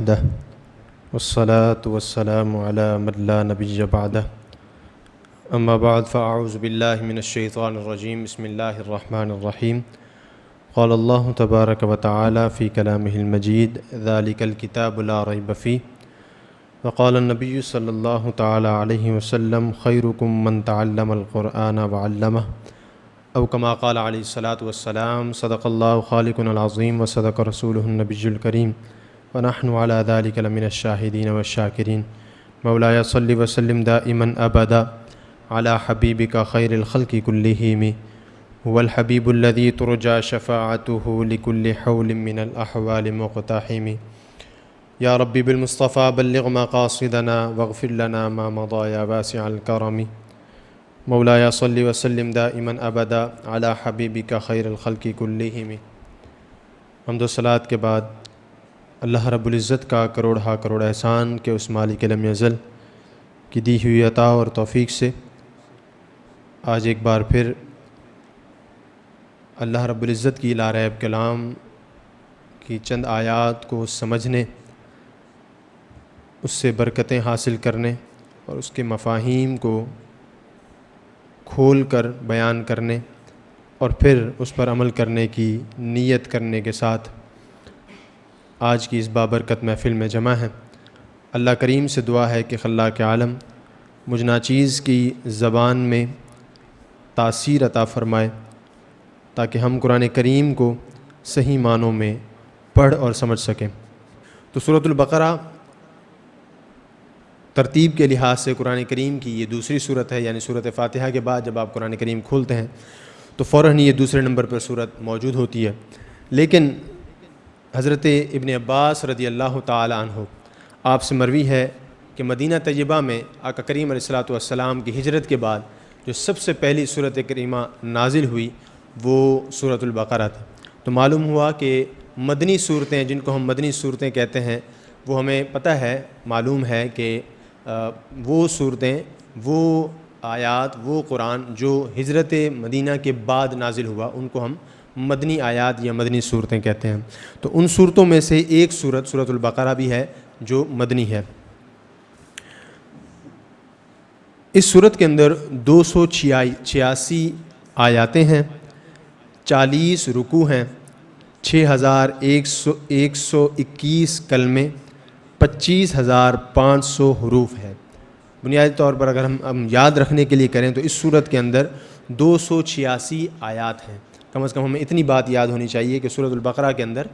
وحده والصلاة والسلام على من لا نبي بعده أما بعد فأعوذ بالله من الشيطان الرجيم بسم الله الرحمن الرحيم قال الله تبارك وتعالى في كلامه المجيد ذلك الكتاب لا ريب فيه وقال النبي صلى الله تعالى عليه وسلم خيركم من تعلم القرآن وعلمه أو كما قال عليه الصلاة والسلام صدق الله خالقنا العظيم وصدق رسوله النبي الكريم ونحن على ذلك لمن الشاهدين والشاكرين مولاي صل وسلم دائما أبدا على حبيبك خير الخلق كلهم هو الحبيب الذي ترجى شفاعته لكل حول من الأحوال مقتحم يا ربي بالمصطفى بلغ مقاصدنا واغفر لنا ما مضى يا واسع الكرم مولاي صل وسلم دائما ابدا على حبیبک خیر الخلق کلہم۔ حمد و صلات کے بعد اللہ رب العزت کا کروڑ ہا کروڑ احسان کہ اس مالک لم یزل کی دی ہوئی عطا اور توفیق سے آج ایک بار پھر اللہ رب العزت کی لا ریب کلام کی چند آیات کو سمجھنے، اس سے برکتیں حاصل کرنے اور اس کے مفاہیم کو کھول کر بیان کرنے اور پھر اس پر عمل کرنے کی نیت کرنے کے ساتھ آج کی اس بابرکت محفل میں جمع ہیں۔ اللہ کریم سے دعا ہے کہ خلاق عالم مجھ ناچیز کی زبان میں تاثیر عطا فرمائے تاکہ ہم قرآن کریم کو صحیح معنوں میں پڑھ اور سمجھ سکیں۔ تو سورۃ البقرہ ترتیب کے لحاظ سے قرآن کریم کی یہ دوسری صورت ہے، یعنی سورۃ فاتحہ کے بعد جب آپ قرآن کریم کھولتے ہیں تو فوراً یہ دوسرے نمبر پر صورت موجود ہوتی ہے۔ لیکن حضرت ابن عباس رضی اللہ تعالی عنہ آپ سے مروی ہے کہ مدینہ طیبہ میں آقا کریم علیہ الصلوۃ والسلام کی ہجرت کے بعد جو سب سے پہلی سورۃ کریمہ نازل ہوئی وہ سورۃ البقرہ تھی۔ تو معلوم ہوا کہ مدنی صورتیں، جن کو ہم مدنی صورتیں کہتے ہیں، وہ ہمیں پتہ ہے، معلوم ہے کہ وہ صورتیں، وہ آیات، وہ قرآن جو ہجرت مدینہ کے بعد نازل ہوا ان کو ہم مدنی آیات یا مدنی صورتیں کہتے ہیں۔ تو ان صورتوں میں سے ایک صورت سورۃ البقرہ بھی ہے جو مدنی ہے۔ اس صورت کے اندر 286 آیاتیں ہیں، 40 رکوع ہیں، 6121 کلمے، 25,500 حروف ہے۔ بنیادی طور پر اگر ہم یاد رکھنے کے لیے کریں تو اس صورت کے اندر 286 آیات ہیں۔ کم از کم ہمیں اتنی بات یاد ہونی چاہیے کہ سورۃ البقرہ کے اندر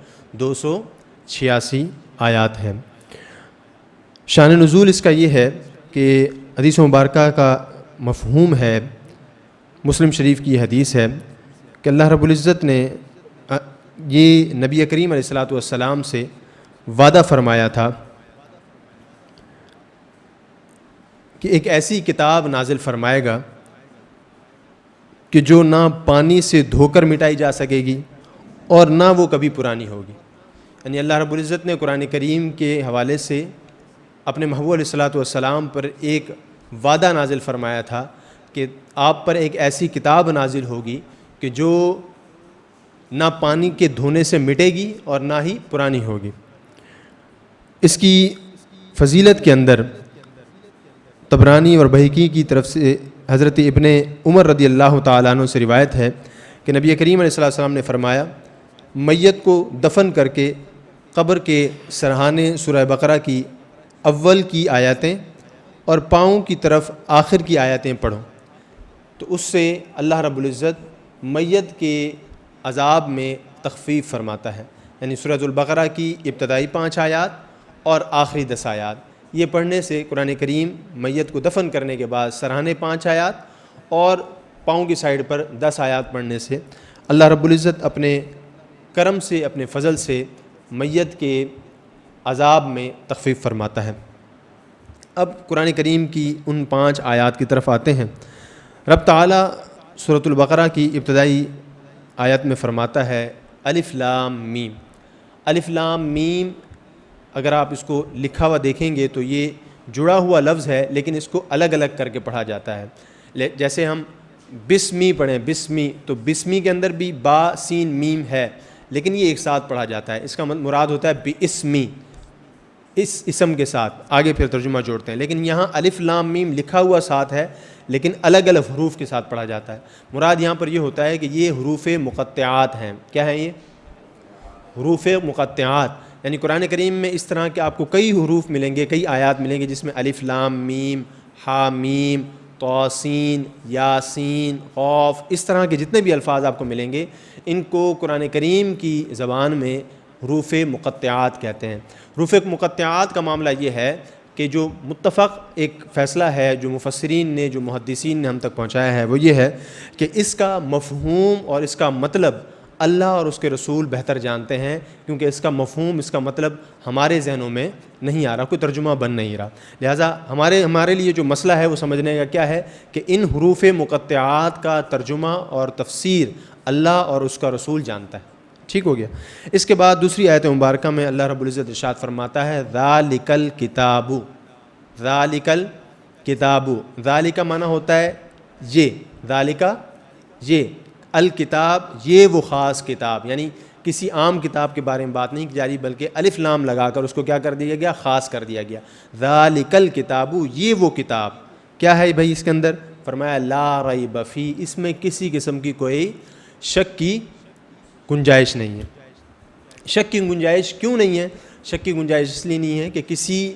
286 آیات ہیں۔ شان نزول اس کا یہ ہے کہ حدیث مبارکہ کا مفہوم ہے، مسلم شریف کی یہ حدیث ہے کہ اللہ رب العزت نے یہ نبی کریم علیہ الصلوۃ والسلام سے وعدہ فرمایا تھا کہ ایک ایسی کتاب نازل فرمائے گا کہ جو نہ پانی سے دھو کر مٹائی جا سکے گی اور نہ وہ کبھی پرانی ہوگی۔ یعنی اللہ رب العزت نے قرآن کریم کے حوالے سے اپنے محبوب علیہ الصلوۃ والسلام پر ایک وعدہ نازل فرمایا تھا کہ آپ پر ایک ایسی کتاب نازل ہوگی کہ جو نہ پانی کے دھونے سے مٹے گی اور نہ ہی پرانی ہوگی۔ اس کی فضیلت کے اندر طبرانی اور بہقی کی طرف سے حضرت ابن عمر رضی اللہ تعالیٰ عنہ سے روایت ہے کہ نبی کریم علیہ السلام نے فرمایا، میت کو دفن کر کے قبر کے سرحانے سورہ بقرہ کی اول کی آیاتیں اور پاؤں کی طرف آخر کی آیاتیں پڑھو تو اس سے اللہ رب العزت میت کے عذاب میں تخفیف فرماتا ہے۔ یعنی سورۃ البقرہ کی ابتدائی 5 آیات اور آخری 10 آیات، یہ پڑھنے سے قرآن کریم میت کو دفن کرنے کے بعد سرحانے 5 آیات اور پاؤں کی سائڈ پر 10 آیات پڑھنے سے اللہ رب العزت اپنے کرم سے، اپنے فضل سے میت کے عذاب میں تخفیف فرماتا ہے۔ اب قرآن کریم کی ان 5 آیات کی طرف آتے ہیں۔ رب تعالیٰ سورۃ البقرہ کی ابتدائی آیت میں فرماتا ہے الف لام میم۔ الف لام میم اگر آپ اس کو لکھا ہوا دیکھیں گے تو یہ جڑا ہوا لفظ ہے، لیکن اس کو الگ الگ کر کے پڑھا جاتا ہے۔ جیسے ہم بسمی پڑھیں، بسمی، تو بسمی کے اندر بھی با سین میم ہے، لیکن یہ ایک ساتھ پڑھا جاتا ہے۔ اس کا مراد ہوتا ہے باسمی، اس اسم کے ساتھ آگے پھر ترجمہ جوڑتے ہیں، لیکن یہاں الف لام میم لکھا ہوا ساتھ ہے لیکن الگ الگ حروف کے ساتھ پڑھا جاتا ہے۔ مراد یہاں پر یہ ہوتا ہے کہ یہ حروف مقطعات ہیں۔ کیا ہیں یہ؟ حروف مقطعات، یعنی قرآن کریم میں اس طرح کے آپ کو کئی حروف ملیں گے، کئی آیات ملیں گے جس میں الف لام میم، ہا میم، طاسین، یاسین، قاف، اس طرح کے جتنے بھی الفاظ آپ کو ملیں گے ان کو قرآن کریم کی زبان میں حروف مقطعات کہتے ہیں۔ حروف مقطعات کا معاملہ یہ ہے کہ جو متفق ایک فیصلہ ہے جو مفسرین نے، جو محدثین نے ہم تک پہنچایا ہے، وہ یہ ہے کہ اس کا مفہوم اور اس کا مطلب اللہ اور اس کے رسول بہتر جانتے ہیں، کیونکہ اس کا مفہوم، اس کا مطلب ہمارے ذہنوں میں نہیں آ رہا، کوئی ترجمہ بن نہیں رہا۔ لہٰذا ہمارے لیے جو مسئلہ ہے وہ سمجھنے کا کیا ہے کہ ان حروف مقطعات کا ترجمہ اور تفسیر اللہ اور اس کا رسول جانتا ہے۔ ٹھیک ہو گیا۔ اس کے بعد دوسری آیت مبارکہ میں اللہ رب العزت ارشاد فرماتا ہے ذالک الکتاب، ذالک الکتاب، ذالک معنی ہوتا ہے یہ، ذالک یہ، الکتاب یہ وہ خاص کتاب، یعنی کسی عام کتاب کے بارے میں بات نہیں کی جا رہی بلکہ الف لام لگا کر اس کو کیا کر دیا گیا؟ خاص کر دیا گیا۔ ذالک الکتاب، یہ وہ کتاب، کیا ہے بھائی اس کے اندر؟ فرمایا لا ریب فی، اس میں کسی قسم کی کوئی شک کی گنجائش نہیں ہے۔ شک کی گنجائش کیوں نہیں ہے؟ شک کی گنجائش اس لیے نہیں ہے کہ کسی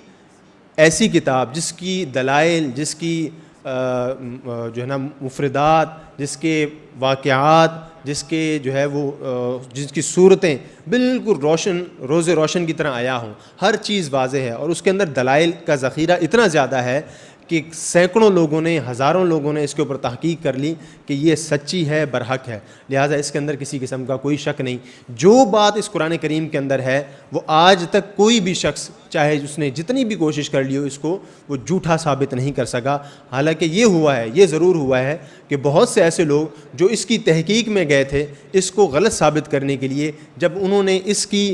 ایسی کتاب جس کی دلائل، جس کی جو ہے نا مفردات، جس کے واقعات، جس کے جو ہے وہ جس کی صورتیں بالکل روشن، روز روشن کی طرح آیا ہوں، ہر چیز واضح ہے اور اس کے اندر دلائل کا ذخیرہ اتنا زیادہ ہے کہ سینکڑوں لوگوں نے، ہزاروں لوگوں نے اس کے اوپر تحقیق کر لی کہ یہ سچی ہے، برحق ہے، لہٰذا اس کے اندر کسی قسم کا کوئی شک نہیں۔ جو بات اس قرآن کریم کے اندر ہے وہ آج تک کوئی بھی شخص، چاہے اس نے جتنی بھی کوشش کر لی ہو، اس کو وہ جھوٹا ثابت نہیں کر سکا۔ حالانکہ یہ ہوا ہے، یہ ضرور ہوا ہے کہ بہت سے ایسے لوگ جو اس کی تحقیق میں گئے تھے اس کو غلط ثابت کرنے کے لیے، جب انہوں نے اس کی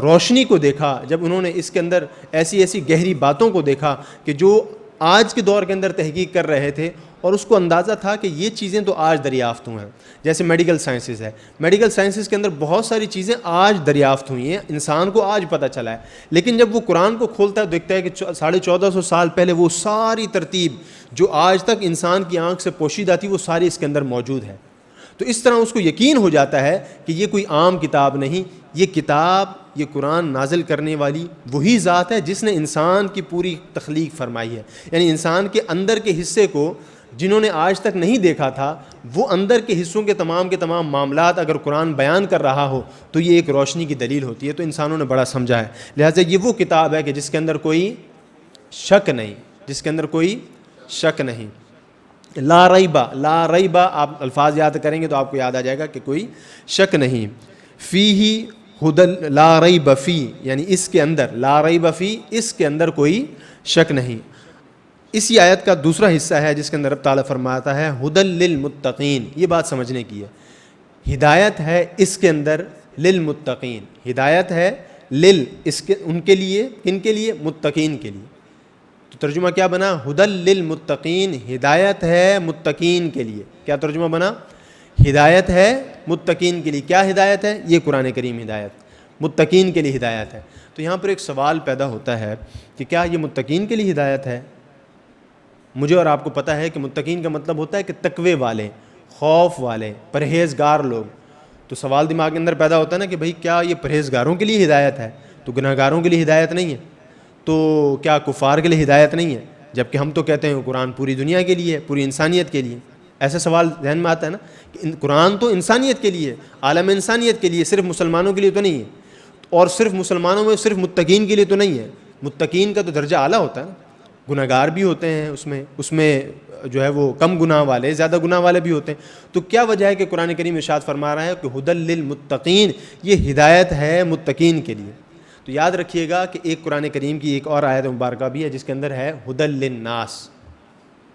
روشنی کو دیکھا، جب انہوں نے اس کے اندر ایسی ایسی گہری باتوں کو دیکھا کہ جو آج کے دور کے اندر تحقیق کر رہے تھے اور اس کو اندازہ تھا کہ یہ چیزیں تو آج دریافت ہوئی ہیں، جیسے میڈیکل سائنسز ہے، میڈیکل سائنسز کے اندر بہت ساری چیزیں آج دریافت ہوئی ہیں، انسان کو آج پتہ چلا ہے، لیکن جب وہ قرآن کو کھولتا ہے دیکھتا ہے کہ 1450 سال پہلے وہ ساری ترتیب جو آج تک انسان کی آنکھ سے پوشیدہ تھی وہ ساری اس کے اندر موجود ہے۔ تو اس طرح اس کو یقین ہو جاتا ہے کہ یہ کوئی عام کتاب نہیں، یہ کتاب، یہ قرآن نازل کرنے والی وہی ذات ہے جس نے انسان کی پوری تخلیق فرمائی ہے، یعنی انسان کے اندر کے حصے کو جنہوں نے آج تک نہیں دیکھا تھا، وہ اندر کے حصوں کے تمام معاملات اگر قرآن بیان کر رہا ہو تو یہ ایک روشنی کی دلیل ہوتی ہے۔ تو انسانوں نے بڑا سمجھا ہے، لہٰذا یہ وہ کتاب ہے کہ جس کے اندر کوئی شک نہیں، جس کے اندر کوئی شک نہیں۔ لا ریبہ، لا ریبہ آپ الفاظ یاد کریں گے تو آپ کو یاد آ جائے گا کہ کوئی شک نہیں۔ فیہ ہدل، لا ریب فی، یعنی اس کے اندر، لا ریب فی، اس کے اندر کوئی شک نہیں۔ اسی آیت کا دوسرا حصہ ہے جس کے اندر رب تعالیٰ فرماتا ہے ہدل للمتقین، یہ بات سمجھنے کی ہے، ہدایت ہے اس کے اندر للمتقین، ہدایت ہے اس کے، ان کے لیے، کن کے لیے؟ متقین کے لیے۔ تو ترجمہ کیا بنا؟ ہدل للمتقین، ہدایت ہے متقین کے لیے۔ کیا ترجمہ بنا؟ ہدایت ہے متقین کے لیے۔ کیا ہدایت ہے؟ یہ قرآن کریم ہدایت، متقین کے لیے ہدایت ہے۔ تو یہاں پر ایک سوال پیدا ہوتا ہے کہ کیا یہ متقین کے لیے ہدایت ہے؟ مجھے اور آپ کو پتہ ہے کہ متقین کا مطلب ہوتا ہے کہ تقوی والے، خوف والے، پرہیزگار لوگ۔ تو سوال دماغ کے اندر پیدا ہوتا ہے نا کہ بھئی کیا یہ پرہیزگاروں کے لیے ہدایت ہے؟ تو گناہگاروں کے لیے ہدایت نہیں ہے، تو کیا کفار کے لیے ہدایت نہیں ہے؟ جبکہ ہم تو کہتے ہیں قرآن پوری دنیا کے لیے ہے، پوری انسانیت کے لیے۔ ایسا سوال ذہن میں آتا ہے نا کہ قرآن تو انسانیت کے لیے، عالم انسانیت کے لیے، صرف مسلمانوں کے لیے تو نہیں ہے، اور صرف مسلمانوں میں صرف متقین کے لیے تو نہیں ہے۔ متقین کا تو درجہ اعلیٰ ہوتا ہے، گناہگار بھی ہوتے ہیں اس میں جو ہے وہ کم گناہ والے، زیادہ گناہ والے بھی ہوتے ہیں۔ تو کیا وجہ ہے کہ قرآن کریم ارشاد فرما رہا ہے کہ ہدل للمتقین، یہ ہدایت ہے متقین کے لیے۔ تو یاد رکھیے گا کہ ایک قرآن کریم کی ایک اور آیت مبارکہ بھی ہے جس کے اندر ہے ہدل للناس،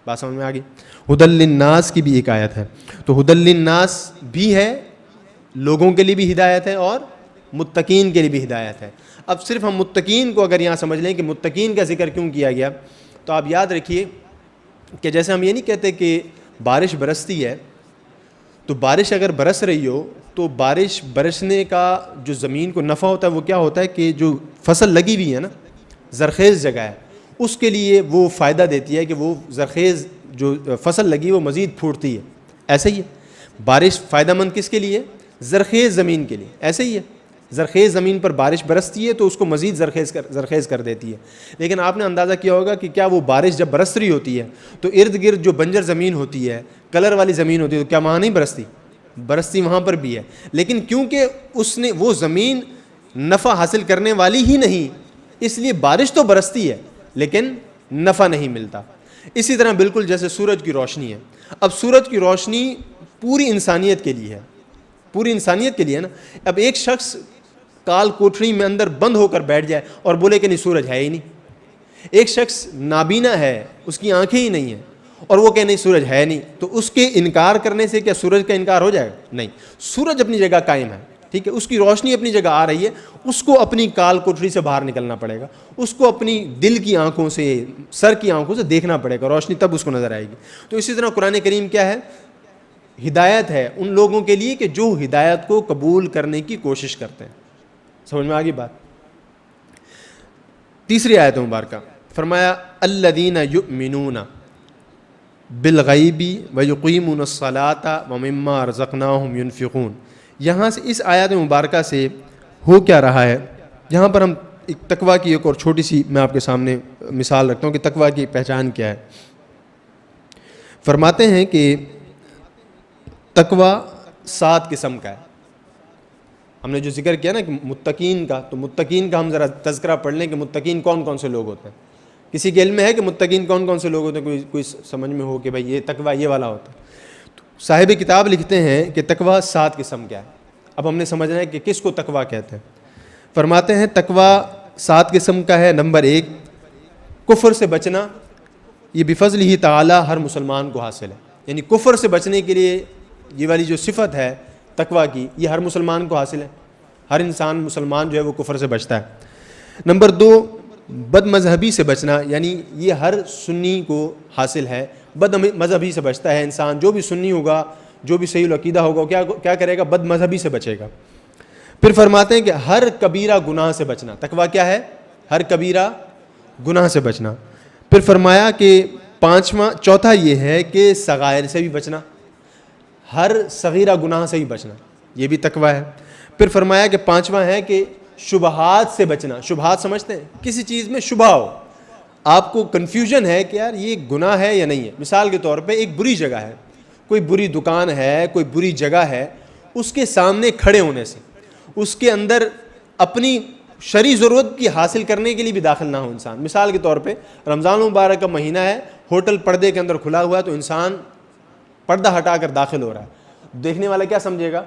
بات سمجھ میں آ گئی؟ ہدل للناس کی بھی ایک آیت ہے۔ تو ہدل للناس بھی ہے، لوگوں کے لیے بھی ہدایت ہے اور متقین کے لیے بھی ہدایت ہے۔ اب صرف ہم متقین کو اگر یہاں سمجھ لیں کہ متقین کا ذکر کیوں کیا گیا، تو آپ یاد رکھیے کہ جیسے ہم یہ نہیں کہتے کہ بارش برستی ہے، تو بارش اگر برس رہی ہو تو بارش برسنے کا جو زمین کو نفع ہوتا ہے وہ کیا ہوتا ہے کہ جو فصل لگی ہوئی ہے نا زرخیز جگہ ہے اس کے لیے وہ فائدہ دیتی ہے کہ وہ زرخیز جو فصل لگی وہ مزید پھوٹتی ہے. ایسے ہی ہے بارش فائدہ مند کس کے لیے؟ زرخیز زمین کے لیے. ایسے ہی ہے زرخیز زمین پر بارش برستی ہے تو اس کو مزید زرخیز کر دیتی ہے. لیکن آپ نے اندازہ کیا ہوگا کہ کیا وہ بارش جب برس رہی ہوتی ہے تو ارد گرد جو بنجر زمین ہوتی ہے, کلر والی زمین ہوتی ہے, تو کیا وہاں نہیں برستی وہاں پر بھی ہے. لیکن کیونکہ اس نے وہ زمین نفع حاصل کرنے والی ہی نہیں, اس لیے بارش تو برستی ہے لیکن نفع نہیں ملتا. اسی طرح بالکل جیسے سورج کی روشنی ہے. اب سورج کی روشنی پوری انسانیت کے لیے ہے, پوری انسانیت کے لیے نا. اب ایک شخص کال کوٹھڑی میں اندر بند ہو کر بیٹھ جائے اور بولے کہ نہیں سورج ہے ہی نہیں. ایک شخص نابینا ہے, اس کی آنکھیں ہی نہیں ہیں, اور وہ کہ نہیں سورج ہے نہیں, تو اس کے انکار کرنے سے کیا سورج کا انکار ہو جائے گا؟ نہیں, سورج اپنی جگہ قائم ہے, ٹھیک ہے, اس کی روشنی اپنی جگہ آ رہی ہے. اس کو اپنی کال کوٹھڑی سے باہر نکلنا پڑے گا, اس کو اپنی دل کی آنکھوں سے, سر کی آنکھوں سے دیکھنا پڑے گا, روشنی تب اس کو نظر آئے گی. تو اسی طرح قرآن کریم کیا ہے؟ ہدایت ہے ان لوگوں کے لیے کہ جو ہدایت کو قبول کرنے کی کوشش کرتے ہیں. سمجھ میں آ گئی بات؟ تیسری آیت مبارکہ فرمایا الذین یؤمنون بالغیب ویقیمون الصلاۃ ومما رزقناہم ینفقون. یہاں سے اس آیت مبارکہ سے ہو کیا رہا ہے؟ یہاں پر ہم ایک تقویٰ کی ایک اور چھوٹی سی میں آپ کے سامنے مثال رکھتا ہوں کہ تقویٰ کی پہچان کیا ہے. فرماتے ہیں کہ تقویٰ 7 قسم کا ہے. ہم نے جو ذکر کیا نا کہ متقین کا, تو متقین کا ہم ذرا تذکرہ پڑھ لیں کہ متقین کون کون سے لوگ ہوتے ہیں. کسی کے علم میں ہے کہ متقین کون کون سے لوگ ہوتے ہیں؟ کوئی سمجھ میں ہو کہ بھائی یہ تقویٰ یہ والا ہوتا ہے؟ تو صاحب کتاب لکھتے ہیں کہ تقویٰ 7 قسم کا ہے. اب ہم نے سمجھنا ہے کہ کس کو تقویٰ کہتے ہیں. فرماتے ہیں تقویٰ 7 قسم کا ہے. نمبر 1 کفر سے بچنا. یہ بفضل ہی تعالی ہر مسلمان کو حاصل ہے. یعنی کفر سے بچنے کے لیے یہ والی جو صفت ہے تقویٰ کی, یہ ہر مسلمان کو حاصل ہے. ہر انسان مسلمان جو ہے وہ کفر سے بچتا ہے. نمبر 2 بد مذہبی سے بچنا. یعنی یہ ہر سنی کو حاصل ہے. بد مذہبی سے بچتا ہے انسان. جو بھی سنی ہوگا, جو بھی صحیح العقیدہ ہوگا, کیا کرے گا؟ بد مذہبی سے بچے گا. پھر فرماتے ہیں کہ ہر کبیرہ گناہ سے بچنا. تقویٰ کیا ہے؟ ہر کبیرہ گناہ سے بچنا. پھر فرمایا کہ چوتھا یہ ہے کہ صغائر سے بھی بچنا. ہر صغیرہ گناہ سے بھی بچنا, یہ بھی تقویٰ ہے. پھر فرمایا کہ 5واں ہے کہ شبہات سے بچنا. شبہات سمجھتے ہیں؟ کسی چیز میں شبہ ہو, آپ کو کنفیوژن ہے کہ یار یہ گناہ ہے یا نہیں ہے. مثال کے طور پہ ایک بری جگہ ہے, کوئی بری دکان ہے, کوئی بری جگہ ہے, اس کے سامنے کھڑے ہونے سے اس کے اندر اپنی شرعی ضرورت کی حاصل کرنے کے لیے بھی داخل نہ ہو انسان. مثال کے طور پہ رمضان المبارک کا مہینہ ہے, ہوٹل پردے کے اندر کھلا ہوا ہے, تو انسان پردہ ہٹا کر داخل ہو رہا ہے. دیکھنے والا کیا سمجھے گا؟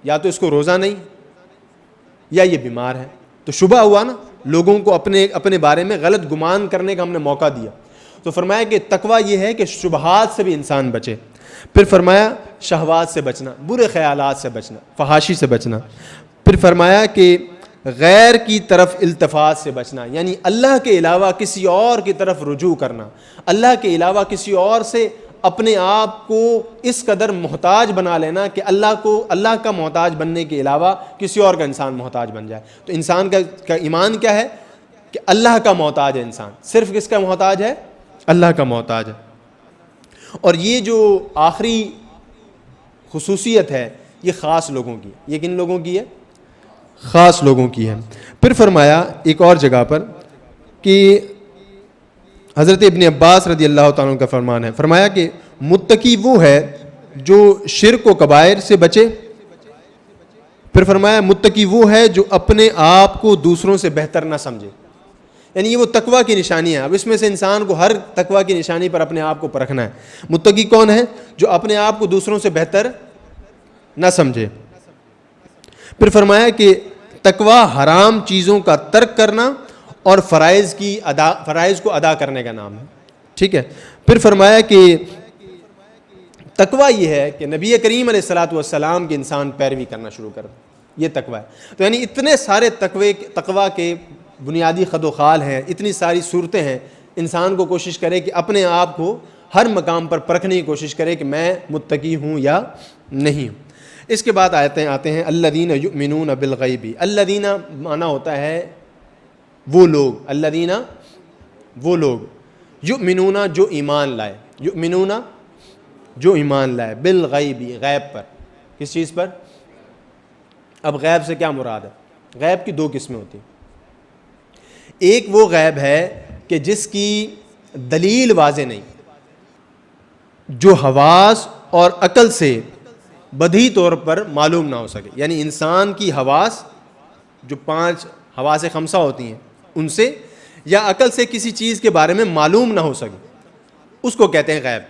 یا تو اس کو روزہ نہیں یا یہ بیمار ہے. تو شبہ ہوا نا, لوگوں کو اپنے بارے میں غلط گمان کرنے کا ہم نے موقع دیا. تو فرمایا کہ تقویٰ یہ ہے کہ شبہات سے بھی انسان بچے. پھر فرمایا شہوات سے بچنا, برے خیالات سے بچنا, فحاشی سے بچنا. پھر فرمایا کہ غیر کی طرف التفات سے بچنا. یعنی اللہ کے علاوہ کسی اور کی طرف رجوع کرنا, اللہ کے علاوہ کسی اور سے اپنے آپ کو اس قدر محتاج بنا لینا کہ اللہ کا محتاج بننے کے علاوہ کسی اور کا انسان محتاج بن جائے. تو انسان کا ایمان کیا ہے کہ اللہ کا محتاج ہے انسان. صرف کس کا محتاج ہے؟ اللہ کا محتاج ہے. اور یہ جو آخری خصوصیت ہے یہ خاص لوگوں کی. یہ کن لوگوں کی ہے؟ خاص لوگوں کی ہے. پھر فرمایا ایک اور جگہ پر کہ حضرت ابن عباس رضی اللہ تعالیٰ عنہ کا فرمان ہے, فرمایا کہ متقی وہ ہے جو شرک و کبائر سے بچے. پھر فرمایا متقی وہ ہے جو اپنے آپ کو دوسروں سے بہتر نہ سمجھے. یعنی یہ وہ تقویٰ کی نشانی ہے. اب اس میں سے انسان کو ہر تقویٰ کی نشانی پر اپنے آپ کو پرکھنا ہے. متقی کون ہے؟ جو اپنے آپ کو دوسروں سے بہتر نہ سمجھے. پھر فرمایا کہ تقویٰ حرام چیزوں کا ترک کرنا اور فرائض کو ادا کرنے کا نام ہے. ٹھیک ہے. پھر فرمایا کہ تقویٰ یہ ہے کہ نبی کریم علیہ الصلاۃ والسلام کی انسان پیروی کرنا شروع کر دے. یہ تقویٰ ہے. تو یعنی اتنے سارے تقویٰ کے بنیادی خد و خال ہیں, اتنی ساری صورتیں ہیں. انسان کو کوشش کرے کہ اپنے آپ کو ہر مقام پر پرکھنے کی کوشش کرے کہ میں متقی ہوں یا نہیں ہوں. اس کے بعد آتے ہیں الذین یؤمنون بالغیب. الذین معنی ہوتا ہے وہ لوگ، الذین وہ لوگ، یؤمنون جو ایمان لائے، یؤمنون جو ایمان لائے، بالغیب غیب پر. کس چیز پر؟ اب غیب سے کیا مراد ہے؟ غیب کی دو قسمیں ہوتی ہیں. ایک وہ غیب ہے کہ جس کی دلیل واضح نہیں، جو حواس اور عقل سے بدیہی طور پر معلوم نہ ہو سکے. یعنی انسان کی حواس، جو 5 حواس خمسہ ہوتی ہیں، ان سے یا عقل سے کسی چیز کے بارے میں معلوم نہ ہو سکے، اس کو کہتے ہیں غیب.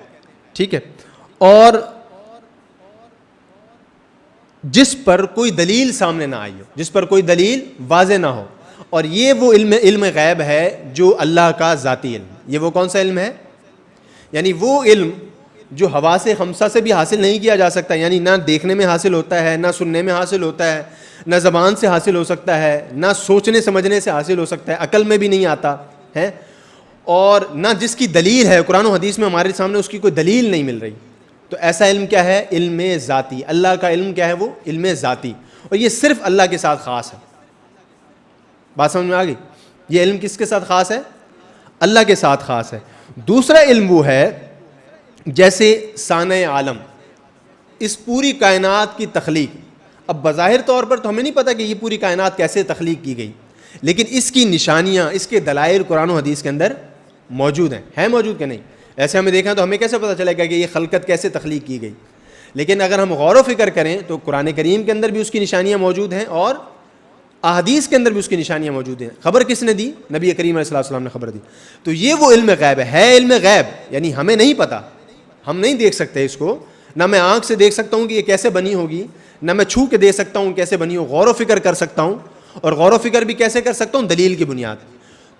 ٹھیک ہے. اور جس پر کوئی دلیل سامنے نہ آئی ہو، جس پر کوئی دلیل واضح نہ ہو. اور یہ وہ علم غیب ہے جو اللہ کا ذاتی علم. یہ وہ کون سا علم ہے؟ یعنی وہ علم جو حواس خمسہ سے بھی حاصل نہیں کیا جا سکتا. یعنی نہ دیکھنے میں حاصل ہوتا ہے، نہ سننے میں حاصل ہوتا ہے، نہ زبان سے حاصل ہو سکتا ہے، نہ سوچنے سمجھنے سے حاصل ہو سکتا ہے، عقل میں بھی نہیں آتا ہے، اور نہ جس کی دلیل ہے قرآن و حدیث میں ہمارے سامنے اس کی کوئی دلیل نہیں مل رہی. تو ایسا علم کیا ہے؟ علم ذاتی. اللہ کا علم کیا ہے؟ وہ علم ذاتی. اور یہ صرف اللہ کے ساتھ خاص ہے. بات سمجھ میں آ گئی؟ یہ علم کس کے ساتھ خاص ہے؟ اللہ کے ساتھ خاص ہے. دوسرا علم وہ ہے جیسے صانع عالم، اس پوری کائنات کی تخلیق. اب بظاہر طور پر تو ہمیں نہیں پتہ کہ یہ پوری کائنات کیسے تخلیق کی گئی، لیکن اس کی نشانیاں، اس کے دلائل قرآن و حدیث کے اندر موجود ہیں موجود کہ نہیں؟ ایسے ہمیں دیکھا تو ہمیں کیسے پتہ چلے گا کہ یہ خلقت کیسے تخلیق کی گئی؟ لیکن اگر ہم غور و فکر کریں تو قرآن کریم کے اندر بھی اس کی نشانیاں موجود ہیں، اور احادیث کے اندر بھی اس کی نشانیاں موجود ہیں. خبر کس نے دی؟ نبی کریم علیہ الصلوۃ والسلام نے خبر دی. تو یہ وہ علم غیب ہے علم غیب. یعنی ہمیں نہیں پتہ، ہم نہیں دیکھ سکتے اس کو، نہ میں آنکھ سے دیکھ سکتا ہوں کہ یہ کیسے بنی ہوگی، نہ میں چھو کے دیکھ سکتا ہوں کیسے بنی ہو. غور و فکر کر سکتا ہوں، اور غور و فکر بھی کیسے کر سکتا ہوں؟ دلیل کی بنیاد.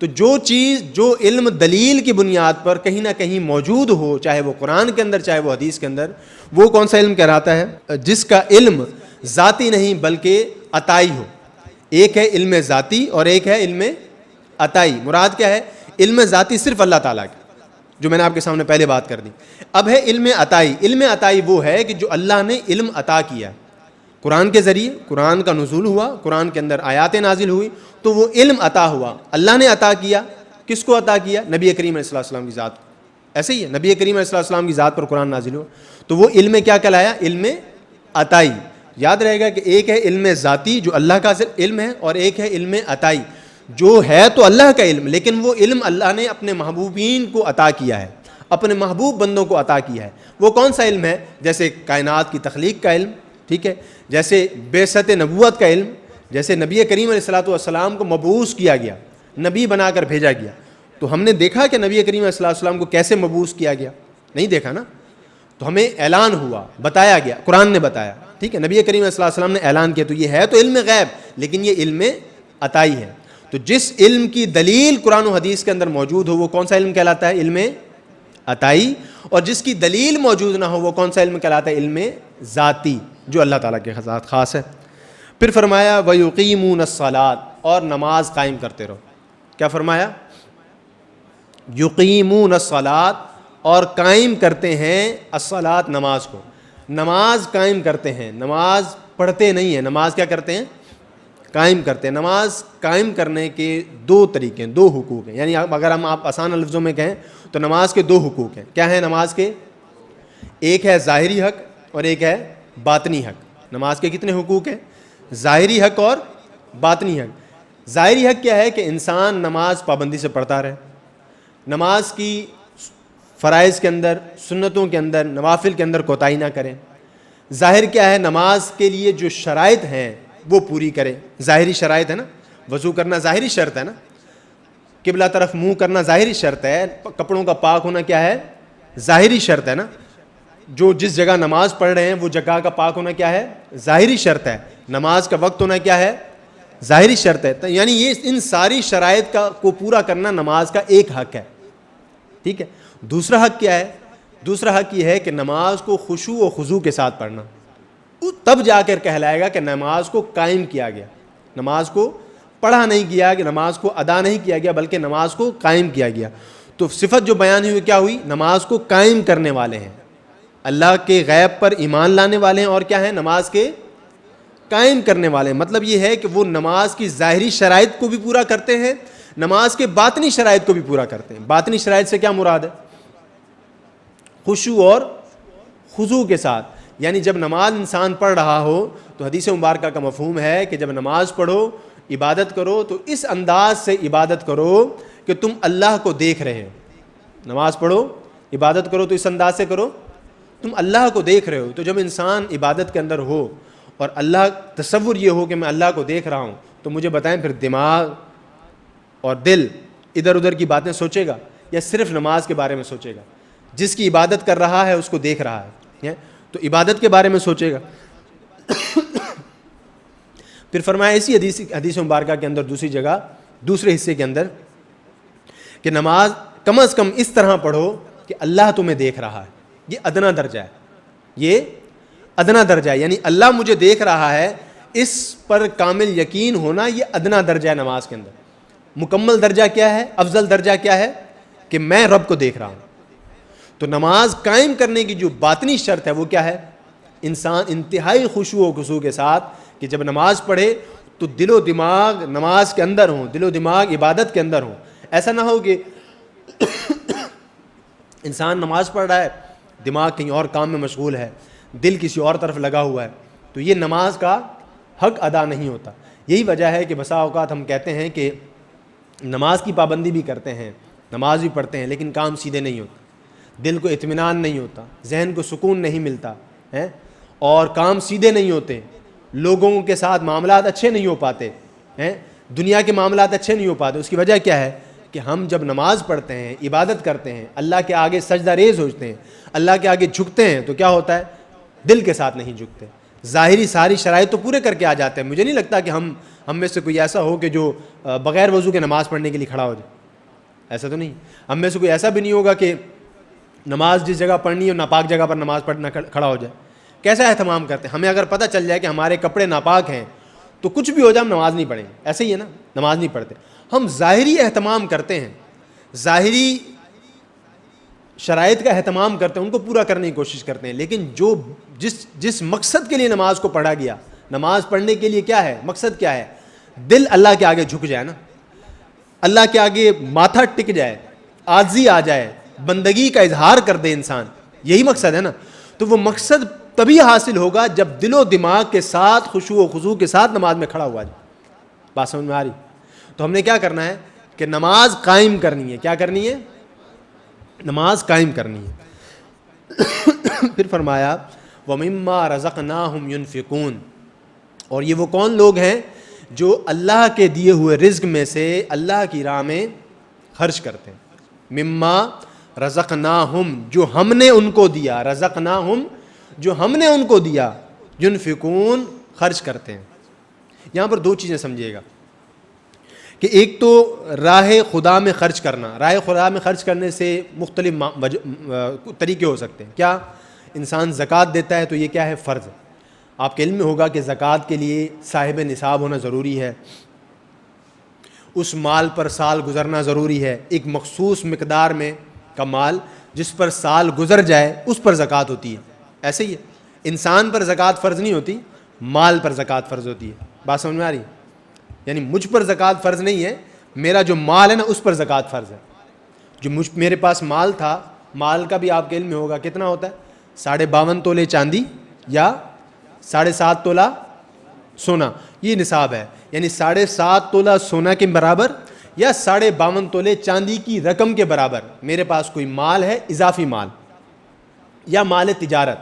تو جو چیز، جو علم دلیل کی بنیاد پر کہیں نہ کہیں موجود ہو، چاہے وہ قرآن کے اندر چاہے وہ حدیث کے اندر، وہ کون سا علم کہلاتا ہے؟ جس کا علم ذاتی نہیں بلکہ عطائی ہو. ایک ہے علم ذاتی اور ایک ہے علم عطائی. مراد کیا ہے؟ علم ذاتی صرف اللہ تعالیٰ کا، جو میں نے آپ کے سامنے پہلے بات کر دی. اب ہے علم عطائی. علم عطائی وہ ہے کہ جو اللہ نے علم عطا کیا قرآن کے ذریعے. قرآن کا نزول ہوا، قرآن کے اندر آیات نازل ہوئی، تو وہ علم عطا ہوا. اللہ نے عطا کیا. کس کو عطا کیا؟ نبی کریم علیہ السلام کی ذات. ایسے ہی ہے، نبی کریم علیہ السلام کی ذات پر قرآن نازل ہوا، تو وہ علم کیا کہلایا؟ علم عطائی. یاد رہے گا کہ ایک ہے علم ذاتی جو اللہ کا علم ہے، اور ایک ہے علم عطائی جو ہے تو اللہ کا علم، لیکن وہ علم اللہ نے اپنے محبوبین کو عطا کیا ہے، اپنے محبوب بندوں کو عطا کیا ہے. وہ کون سا علم ہے؟ جیسے کائنات کی تخلیق کا علم، ٹھیک ہے، جیسے بعثت نبوت کا علم، جیسے نبی کریم علیہ السلام کو مبعوث کیا گیا، نبی بنا کر بھیجا گیا. تو ہم نے دیکھا کہ نبی کریم علیہ السلام کو کیسے مبعوث کیا گیا؟ نہیں دیکھا نا. تو ہمیں اعلان ہوا، بتایا گیا، قرآن نے بتایا. ٹھیک ہے، نبی کریم صلی اللہ علیہ وسلم نے اعلان کیا. تو یہ ہے تو علم غیب، لیکن یہ علم عطائی ہے. تو جس علم کی دلیل قرآن و حدیث کے اندر موجود ہو وہ کون سا علم کہلاتا ہے؟ علم عطائی. اور جس کی دلیل موجود نہ ہو وہ کون سا علم کہلاتا ہے؟ علم ذاتی، جو اللہ تعالیٰ کے ساتھ خاص ہے. پھر فرمایا وَيُقِيمُونَ الصَّلَاةَ، اور نماز قائم کرتے رہو. کیا فرمایا؟ یقیمون الصلاۃ، اور قائم کرتے ہیں الصلاۃ، نماز کو. نماز قائم کرتے ہیں، نماز پڑھتے نہیں ہیں. نماز کیا کرتے ہیں؟ قائم کرتے ہیں. نماز قائم کرنے کے 2 طریقے ہیں، 2 حقوق ہیں. یعنی اگر ہم آپ آسان لفظوں میں کہیں تو نماز کے 2 حقوق ہیں. کیا ہیں نماز کے؟ ایک ہے ظاہری حق اور ایک ہے باطنی حق. نماز کے کتنے حقوق ہیں؟ ظاہری حق اور باطنی حق. ظاہری حق کیا ہے؟ کہ انسان نماز پابندی سے پڑھتا رہے، نماز کی فرائض کے اندر، سنتوں کے اندر، نوافل کے اندر کوتاہی نہ کریں. ظاہر کیا ہے؟ نماز کے لیے جو شرائط ہیں وہ پوری کریں. ظاہری شرائط ہے نا، وضو کرنا ظاہری شرط ہے نا، قبلہ طرف منہ کرنا ظاہری شرط ہے، کپڑوں کا پاک ہونا کیا ہے؟ ظاہری شرط ہے نا. جو جس جگہ نماز پڑھ رہے ہیں وہ جگہ کا پاک ہونا کیا ہے؟ ظاہری شرط ہے. نماز کا وقت ہونا کیا ہے؟ ظاہری شرط ہے. یعنی یہ ان ساری شرائط کو پورا کرنا نماز کا ایک حق ہے. ٹھیک ہے. دوسرا حق کیا ہے؟ دوسرا حق یہ ہے کہ نماز کو خشوع و خضوع کے ساتھ پڑھنا. تب جا کر کہلائے گا کہ نماز کو قائم کیا گیا. نماز کو پڑھا نہیں گیا، کہ نماز کو ادا نہیں کیا گیا، بلکہ نماز کو قائم کیا گیا. تو صفت جو بیان ہوئی کیا ہوئی؟ نماز کو قائم کرنے والے ہیں، اللہ کے غیب پر ایمان لانے والے ہیں، اور کیا ہیں؟ نماز کے قائم کرنے والے ہیں. مطلب یہ ہے کہ وہ نماز کی ظاہری شرائط کو بھی پورا کرتے ہیں، نماز کے باطنی شرائط کو بھی پورا کرتے ہیں. باطنی شرائط سے کیا مراد ہے؟ خشوع اور خضوع کے ساتھ. یعنی جب نماز انسان پڑھ رہا ہو تو حدیث مبارکہ کا مفہوم ہے کہ جب نماز پڑھو، عبادت کرو تو اس انداز سے عبادت کرو کہ تم اللہ کو دیکھ رہے ہو. نماز پڑھو، عبادت کرو تو اس انداز سے کرو تم اللہ کو دیکھ رہے ہو. تو جب انسان عبادت کے اندر ہو اور اللہ تصور یہ ہو کہ میں اللہ کو دیکھ رہا ہوں، تو مجھے بتائیں پھر دماغ اور دل ادھر ادھر کی باتیں سوچے گا یا صرف نماز کے بارے میں سوچے گا؟ جس کی عبادت کر رہا ہے اس کو دیکھ رہا ہے تو عبادت کے بارے میں سوچے گا. پھر فرمایا اسی حدیث مبارکہ کے اندر دوسری جگہ دوسرے حصے کے اندر کہ نماز کم از کم اس طرح پڑھو کہ اللہ تمہیں دیکھ رہا ہے. یہ ادنا درجہ ہے، یہ ادنا درجہ ہے. یعنی اللہ مجھے دیکھ رہا ہے، اس پر کامل یقین ہونا یہ ادنا درجہ ہے نماز کے اندر. مکمل درجہ کیا ہے؟ افضل درجہ کیا ہے؟ کہ میں رب کو دیکھ رہا ہوں. تو نماز قائم کرنے کی جو باطنی شرط ہے وہ کیا ہے؟ انسان انتہائی خشوع و خضوع کے ساتھ کہ جب نماز پڑھے تو دل و دماغ نماز کے اندر ہوں، دل و دماغ عبادت کے اندر ہوں. ایسا نہ ہو کہ انسان نماز پڑھ رہا ہے، دماغ کہیں اور کام میں مشغول ہے، دل کسی اور طرف لگا ہوا ہے، تو یہ نماز کا حق ادا نہیں ہوتا. یہی وجہ ہے کہ بسا اوقات ہم کہتے ہیں کہ نماز کی پابندی بھی کرتے ہیں، نماز بھی پڑھتے ہیں، لیکن کام سیدھے نہیں ہوتے، دل کو اطمینان نہیں ہوتا، ذہن کو سکون نہیں ملتا ہے، اور کام سیدھے نہیں ہوتے، لوگوں کے ساتھ معاملات اچھے نہیں ہو پاتے ہیں، دنیا کے معاملات اچھے نہیں ہو پاتے. اس کی وجہ کیا ہے کہ ہم جب نماز پڑھتے ہیں، عبادت کرتے ہیں، اللہ کے آگے سجدہ ریز ہوتے ہیں، اللہ کے آگے جھکتے ہیں، تو کیا ہوتا ہے؟ دل کے ساتھ نہیں جھکتے. ظاہری ساری شرائط تو پورے کر کے آ جاتے ہیں. مجھے نہیں لگتا کہ ہم میں سے کوئی ایسا ہو کہ جو بغیر وضو کے نماز پڑھنے کے لیے کھڑا ہو جائے. ایسا تو نہیں. ہم میں سے کوئی ایسا بھی نہیں ہوگا کہ نماز جس جگہ پڑھنی ہو ناپاک جگہ پر نماز پڑھنا کھڑا ہو جائے. کیسا اہتمام کرتے ہیں؟ ہمیں اگر پتہ چل جائے کہ ہمارے کپڑے ناپاک ہیں تو کچھ بھی ہو جائے ہم نماز نہیں پڑھیں گے. ایسے ہی ہے نا، نماز نہیں پڑھتے. ہم ظاہری اہتمام کرتے ہیں، ظاہری شرائط کا اہتمام کرتے ہیں، ان کو پورا کرنے کی کوشش کرتے ہیں. لیکن جو جس مقصد کے لیے نماز کو پڑھا گیا، نماز پڑھنے کے لیے کیا ہے؟ مقصد کیا ہے؟ دل اللہ کے آگے جھک جائے نا، اللہ کے آگے ماتھا ٹک جائے، عاجزی آ جائے، بندگی کا اظہار کر دے انسان. یہی مقصد ہے نا. تو وہ مقصد تبھی حاصل ہوگا جب دل و دماغ کے ساتھ خشوع و خضوع کے ساتھ نماز میں کھڑا ہوا جائے. بات سمجھ میں آ رہی؟ تو ہم نے کیا کرنا ہے کہ نماز قائم کرنی ہے. کیا کرنی ہے؟ نماز قائم کرنی ہے. پھر فرمایا وَمِمَّا رَزَقْنَاهُمْ يُنْفِقُونَ. اور یہ وہ کون لوگ ہیں جو اللہ کے دیے ہوئے رزق میں سے اللہ کی راہ میں خرچ کرتے ہیں. مما رزقناہم، جو ہم نے ان کو دیا، رزقناہم جو ہم نے ان کو دیا، ينفقون خرچ کرتے ہیں. یہاں پر دو چیزیں سمجھیے گا کہ ایک تو راہ خدا میں خرچ کرنا. راہ خدا میں خرچ کرنے سے مختلف طریقے ہو سکتے ہیں. کیا؟ انسان زکوٰۃ دیتا ہے تو یہ کیا ہے؟ فرض ہے. آپ کے علم میں ہوگا کہ زکوٰۃ کے لیے صاحب نصاب ہونا ضروری ہے، اس مال پر سال گزرنا ضروری ہے. ایک مخصوص مقدار میں کا مال جس پر سال گزر جائے اس پر زکوٰۃ ہوتی ہے. ایسے ہی ہے، انسان پر زکوٰۃ فرض نہیں ہوتی، مال پر زکوٰۃ فرض ہوتی ہے. بات سمجھ میں آ رہی؟ یعنی مجھ پر زکوٰۃ فرض نہیں ہے، میرا جو مال ہے نا اس پر زکوٰۃ فرض ہے. جو میرے پاس مال تھا، مال کا بھی آپ کے علم میں ہوگا کتنا ہوتا ہے؟ 52.5 تولے چاندی یا 7.5 تولہ سونا، یہ نصاب ہے. یعنی 7.5 تولہ سونا کے برابر یا 52.5 تولے چاندی کی رقم کے برابر میرے پاس کوئی مال ہے، اضافی مال یا مال تجارت.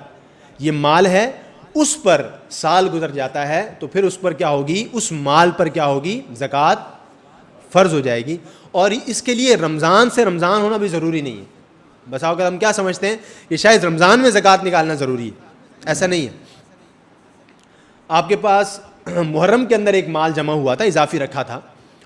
یہ مال ہے، اس پر سال گزر جاتا ہے تو پھر اس پر کیا ہوگی؟ اس مال پر کیا ہوگی؟ زکوٰۃ فرض ہو جائے گی. اور اس کے لیے رمضان سے رمضان ہونا بھی ضروری نہیں ہے. بس اوقات ہم کیا سمجھتے ہیں کہ شاید رمضان میں زکوٰۃ نکالنا ضروری ہے. ایسا نہیں ہے. آپ کے پاس محرم کے اندر ایک مال جمع ہوا تھا، اضافی رکھا تھا،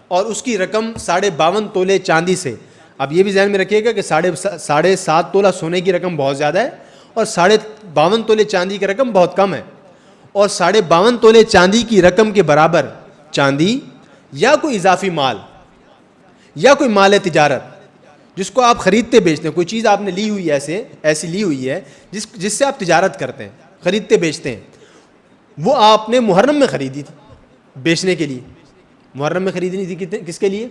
اور اس کی رقم 52.5 تولے چاندی سے. اب یہ بھی ذہن میں رکھیے گا کہ 7.5 تولہ سونے کی رقم بہت زیادہ ہے اور 52.5 تولے چاندی کی رقم بہت کم ہے. اور 52.5 تولے چاندی کی رقم کے برابر چاندی یا کوئی اضافی مال یا کوئی مال تجارت جس کو آپ خریدتے بیچتے ہیں. کوئی چیز آپ نے لی ہوئی ہے، ایسی لی ہوئی ہے جس سے آپ تجارت کرتے ہیں، خریدتے بیچتے ہیں. وہ آپ نے محرم میں خریدی تھی بیچنے کے لیے. محرم میں خریدنی تھی کس کے لیے؟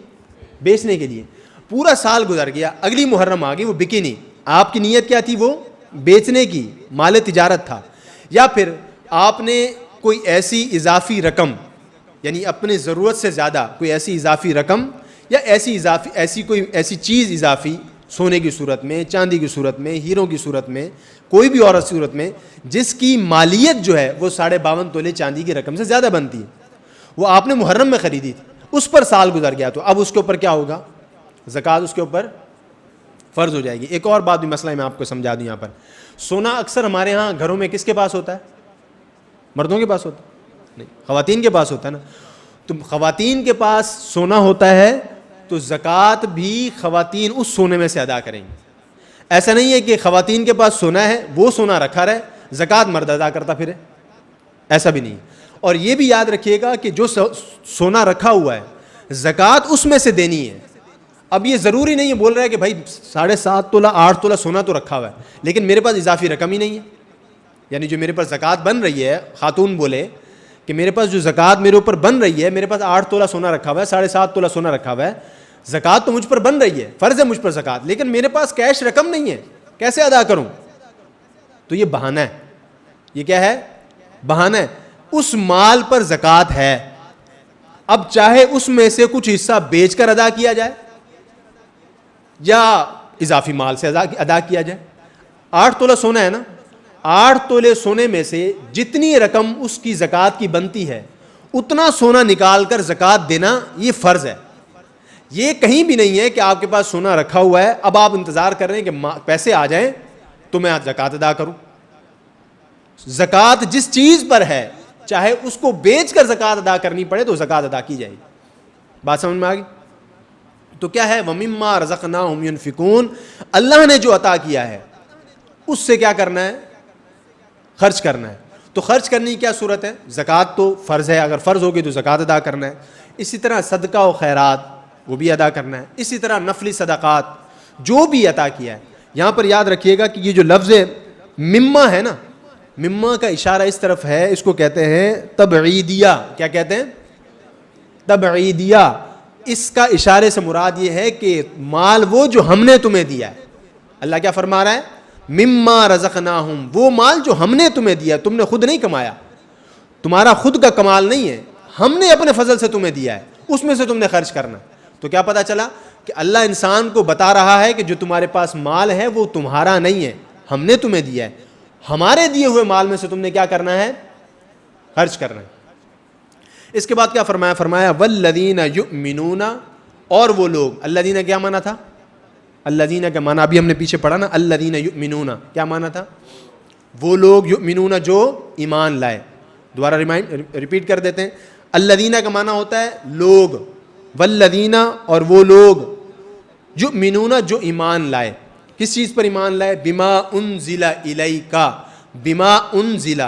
بیچنے کے لیے. پورا سال گزر گیا, اگلی محرم آ گئی, وہ بکی نہیں. آپ کی نیت کیا تھی؟ وہ بیچنے کی, مال تجارت تھا. یا پھر آپ نے کوئی ایسی اضافی رقم, یعنی اپنے ضرورت سے زیادہ کوئی ایسی اضافی رقم یا ایسی چیز اضافی, سونے کی صورت میں, چاندی کی صورت میں, ہیروں کی صورت میں, کوئی بھی اور صورت میں, جس کی مالیت جو ہے وہ 52.5 تولے چاندی کی رقم سے زیادہ بنتی ہے, وہ آپ نے محرم میں خریدی تھی, اس پر سال گزر گیا, تو اب اس کے اوپر کیا ہوگا؟ زکوٰۃ اس کے اوپر فرض ہو جائے گی. ایک اور بات بھی مسئلہ میں آپ کو سمجھا دوں. یہاں پر سونا اکثر ہمارے ہاں گھروں میں کس کے پاس ہوتا ہے؟ مردوں کے پاس ہوتا ہے؟ نہیں, خواتین کے پاس ہوتا ہے نا. تو خواتین کے پاس سونا ہوتا ہے تو زکوٰۃ بھی خواتین اس سونے میں سے ادا کریں گی. ایسا نہیں ہے کہ خواتین کے پاس سونا ہے, وہ سونا رکھا رہے, زکوٰۃ مرد ادا کرتا پھرے, ایسا بھی نہیں. اور یہ بھی یاد رکھیے گا کہ جو سونا رکھا ہوا ہے زکوٰۃ اس میں سے دینی ہے. اب یہ ضروری نہیں ہے بول رہا ہے کہ بھائی 7.5 تولہ 8 تولہ سونا تو رکھا ہوا ہے, لیکن میرے پاس اضافی رقم ہی نہیں ہے. یعنی جو میرے پاس زکوٰۃ بن رہی ہے, خاتون بولے کہ میرے پاس جو زکوٰۃ میرے اوپر بن رہی ہے, میرے پاس 8 تولہ سونا رکھا ہوا ہے, 7.5 تولہ سونا رکھا ہوا ہے, زکوٰۃ تو مجھ پر بن رہی ہے, فرض ہے مجھ پر زکوٰۃ, لیکن میرے پاس کیش رقم نہیں ہے, کیسے ادا کروں؟ تو یہ بہانہ ہے. یہ کیا ہے؟ بہانہ ہے. اس مال پر زکوٰۃ ہے, اب چاہے اس میں سے کچھ حصہ بیچ کر ادا کیا جائے یا اضافی مال سے ادا کیا جائے. 8 تولہ سونا ہے نا, 8 تولے سونے میں سے جتنی رقم اس کی زکوٰۃ کی بنتی ہے اتنا سونا نکال کر زکوٰۃ دینا یہ فرض ہے. یہ کہیں بھی نہیں ہے کہ آپ کے پاس سونا رکھا ہوا ہے, اب آپ انتظار کر رہے ہیں کہ پیسے آ جائیں تو میں زکوٰۃ ادا کروں. زکوٰۃ جس چیز پر ہے چاہے اس کو بیچ کر زکوٰۃ ادا کرنی پڑے تو زکوٰۃ ادا کی جائے گی. بات سمجھ میں آ گئی؟ تو کیا ہے؟ وَمِمَّا رَزَقْنَاهُمْ يُنْفِقُونَ, اللہ نے جو عطا کیا ہے اس سے کیا کرنا ہے؟ خرچ کرنا ہے. تو خرچ کرنے کی کیا صورت ہے؟ زکوٰۃ تو فرض ہے, اگر فرض ہوگی تو زکوٰۃ ادا کرنا ہے. اسی طرح صدقہ و خیرات وہ بھی ادا کرنا ہے. اسی طرح نفلی صدقات جو بھی عطا کیا ہے. یہاں پر یاد رکھیے گا کہ یہ جو لفظ مما ہے نا, مما کا اشارہ اس طرف ہے, اس کو کہتے ہیں تبعیدیہ. کیا کہتے ہیں؟ تبعیدیہ. اس کا اشارے سے مراد یہ ہے کہ مال وہ جو ہم نے تمہیں دیا ہے. اللہ کیا فرما رہا ہے؟ مما رزقناہم, وہ مال جو ہم نے تمہیں دیا, تم نے خود نہیں کمایا, تمہارا خود کا کمال نہیں ہے, ہم نے اپنے فضل سے تمہیں دیا ہے, اس میں سے تم نے خرچ کرنا. تو کیا پتا چلا کہ اللہ انسان کو بتا رہا ہے کہ جو تمہارے پاس مال ہے وہ تمہارا نہیں ہے, ہم نے تمہیں دیا ہے, ہمارے دیے ہوئے مال میں سے تم نے کیا کرنا ہے؟ خرچ کرنا ہے. اس کے بعد کیا فرمایا؟ فرمایا والذین یؤمنون, اور وہ لوگ. الذین کیا مانا تھا؟ الذین کا مانا ابھی ہم نے پیچھے پڑھا نا, الذین یؤمنون کیا مانا تھا؟ وہ لوگ, یؤمنون جو ایمان لائے. دوبارہ ریپیٹ کر دیتے ہیں. الذین کا مانا ہوتا ہے لوگ, والذین اور وہ لوگ, یؤمنون جو ایمان لائے. کس چیز پر ایمان لائے؟ بما انزل الیک, بما انزل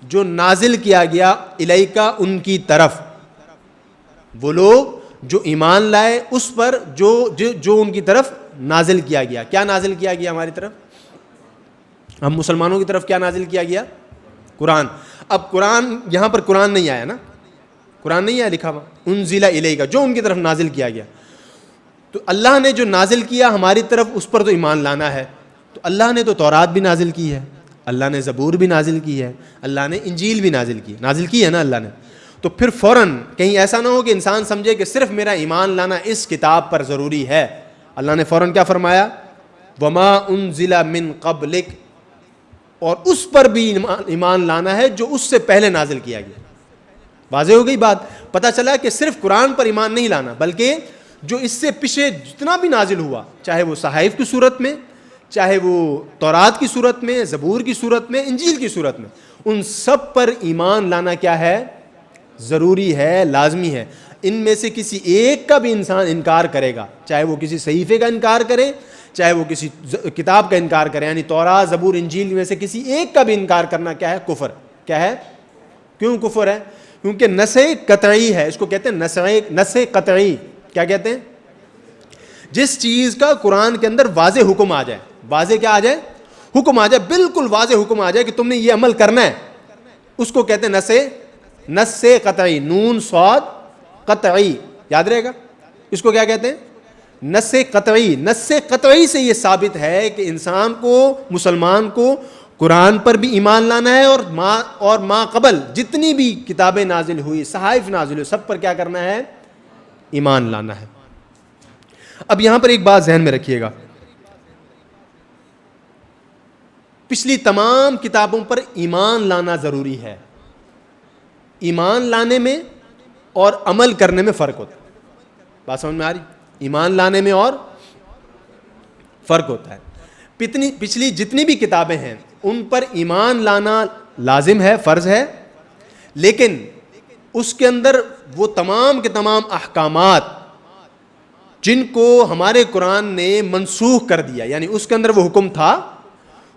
جو نازل کیا گیا, الیک ان کی طرف. وہ لوگ جو ایمان لائے اس پر جو ان کی طرف نازل کیا گیا. کیا نازل کیا گیا ہماری طرف؟ ہم مسلمانوں کی طرف کیا نازل کیا گیا؟ قرآن. اب قرآن, یہاں پر قرآن نہیں آیا نا, قرآن نہیں آیا لکھا ہوا, انزل الیک جو ان کی طرف نازل کیا گیا. تو اللہ نے جو نازل کیا ہماری طرف اس پر تو ایمان لانا ہے. تو اللہ نے تو تورات بھی نازل کی ہے, اللہ نے زبور بھی نازل کی ہے, اللہ نے انجیل بھی نازل کی ہے نا اللہ نے. تو پھر فوراً کہیں ایسا نہ ہو کہ انسان سمجھے کہ صرف میرا ایمان لانا اس کتاب پر ضروری ہے. اللہ نے فوراً کیا فرمایا؟ وما انزل من قبلک, اور اس پر بھی ایمان لانا ہے جو اس سے پہلے نازل کیا گیا. واضح ہو گئی بات؟ پتہ چلا کہ صرف قرآن پر ایمان نہیں لانا, بلکہ جو اس سے پیچھے جتنا بھی نازل ہوا, چاہے وہ صحائف کی صورت میں, چاہے وہ تورات کی صورت میں, زبور کی صورت میں, انجیل کی صورت میں, ان سب پر ایمان لانا کیا ہے؟ ضروری ہے, لازمی ہے. ان میں سے کسی ایک کا بھی انسان انکار کرے گا, چاہے وہ کسی صحیفے کا انکار کرے, چاہے وہ کسی کتاب کا انکار کرے, یعنی تورات زبور انجیل میں سے کسی ایک کا بھی انکار کرنا کیا ہے؟ کفر. کیا ہے؟ کیوں کفر ہے؟ کیونکہ نص قطعی ہے. اس کو کہتے ہیں نص قطعی. کیا کہتے ہیں؟ جس چیز کا قرآن کے اندر واضح حکم آ جائے. واضح کیا آ جائے؟ حکم آ جائے, بالکل واضح حکم آ جائے کہ تم نے یہ عمل کرنا ہے, اس کو کہتے ہیں نص قطعی. نون صاد قطعی, یاد رہے گا. اس کو کیا کہتے ہیں؟ نص قطعی سے یہ ثابت ہے کہ انسان کو، مسلمان کو قرآن پر بھی ایمان لانا ہے، اور ما قبل جتنی بھی کتابیں نازل ہوئی، صحائف نازل ہوئی، سب پر کیا کرنا ہے؟ ایمان لانا ہے۔ اب یہاں پر ایک بات ذہن میں رکھیے گا، پچھلی تمام کتابوں پر ایمان لانا ضروری ہے۔ ایمان لانے میں اور عمل کرنے میں فرق ہوتا ہے۔ بات سمجھ میں آ رہی؟ ایمان لانے میں اور فرق ہوتا ہے۔ پچھلی جتنی بھی کتابیں ہیں ان پر ایمان لانا لازم ہے، فرض ہے، لیکن اس کے اندر وہ تمام کے تمام احکامات جن کو ہمارے قرآن نے منسوخ کر دیا، یعنی اس کے اندر وہ حکم تھا،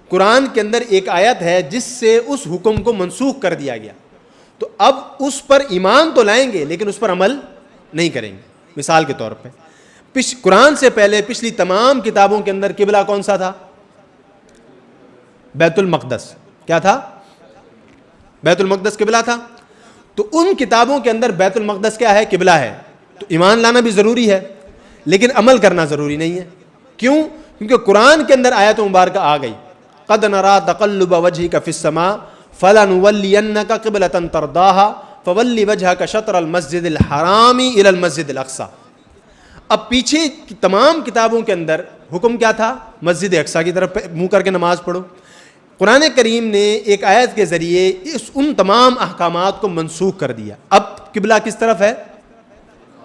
قرآن کے اندر ایک آیت ہے جس سے اس حکم کو منسوخ کر دیا گیا، تو اب اس پر ایمان تو لائیں گے لیکن اس پر عمل نہیں کریں گے۔ مثال کے طور پہ قرآن سے پہلے پچھلی تمام کتابوں کے اندر قبلہ کون سا تھا؟ بیت المقدس۔ کیا تھا؟ بیت المقدس قبلہ تھا۔ تو ان کتابوں کے اندر بیت المقدس کیا ہے؟ قبلہ ہے۔ تو ایمان لانا بھی ضروری ہے لیکن عمل کرنا ضروری نہیں ہے۔ کیوں؟ کیونکہ قرآن کے اندر آیت مبارکہ آ گئی، قد نرا تقلب وجهك في السماء فلنولينك قبلة ترضاها فول وجهك شطر المسجد الحرام الى المسجد الاقصى۔ اب پیچھے کی تمام کتابوں کے اندر حکم کیا تھا؟ مسجد اقصی کی طرف منہ کر کے نماز پڑھو۔ قرآن کریم نے ایک آیت کے ذریعے ان تمام احکامات کو منسوخ کر دیا۔ اب قبلہ کس طرف ہے؟